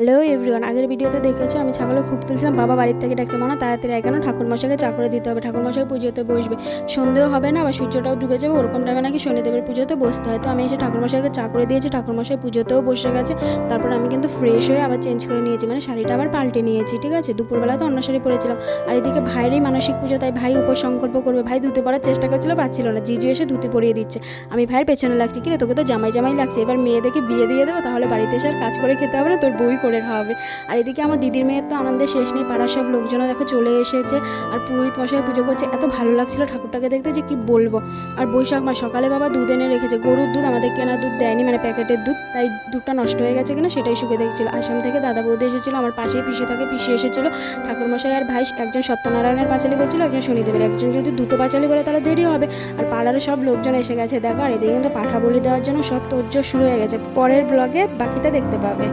Hello everyone, আগের ভিডিওতে দেখেছো আমি ছাগলে খুঁট তুলছিলাম। বাবা বাড়ির থেকে ডাকছে, মনে তাড়াতাড়ি কেন ঠাকুরমশাইকে চা করে দিতে হবে, ঠাকুরমশাই পুজোতে বসবে, সন্দেহ হবে না বা সূর্যটাও ডুবে যাবে, ওরকম টাইমে নাকি শনিদেবের পুজোতে বসতে হয়। তো আমি এসে ঠাকুরমশাইকে চা করে দিয়েছি, ঠাকুরমশাই পুজোতেও বসে গেছে। তারপর আমি কিন্তু ফ্রেশ হয়ে আবার চেঞ্জ করে নিয়েছি, মানে শাড়িটা আবার পাল্টে নিয়েছি, ঠিক আছে। দুপুরবেলা তো অন্য শাড়ি পরেছিলাম। আর এদিকে ভাইয়েরই মানসিক পুজো, তাই ভাই উপর সংকল্প করবে। ভাই ধুতে পরার চেষ্টা করছিল, পাচ্ছিল না, জিজু এসে ধুতি পরিয়ে দিচ্ছে। আমি ভাইয়ের পেছনে লাগছি, কিরে তোকে তো জামাই জামাই লাগছে, এবার মেয়ে দেখে বিয়ে দিয়ে দেবো, তাহলে বাড়িতে এসে আর কাজ করে খেতে হবে না, তোর বউই করে খাওয়াবে। আর এদিকে আমার দিদির মেয়ের তো আনন্দের শেষ নেই, পাড়ার সব লোকজনও দেখো চলে এসেছে। আর পুরোহিত মশাই পুজো করছে, এত ভালো লাগছিল ঠাকুরটাকে দেখতে যে কি বলবো। আর বৈশাখ মাস, সকালে বাবা দুধ এনে রেখেছে, গরুর দুধ, আমাদের কেনা দুধ দেয়নি, মানে প্যাকেটের দুধ, তাই দুধটা নষ্ট হয়ে গেছে কিনা সেটাই শুকে দেখছিল। আসাম থেকে দাদা বৌদি এসেছিলো, আমার পাশেই পিসি থাকে, পিসি এসেছিলো, ঠাকুরমশাই আর ভাই, একজন সত্যনারায়ণের পাঁচালি বলছিল, একজন শনিদেবের, একজন যদি দুটো পাঁচালি বলে তাহলে দেরি হবে। আর পাড়ার সব লোকজন এসে গেছে দেখো। আর এদিকে কিন্তু পাঠা বলি দেওয়ার জন্য সব তোড়জোড় শুরু হয়ে গেছে। পরের ব্লগে বাকিটা দেখতে পাবে।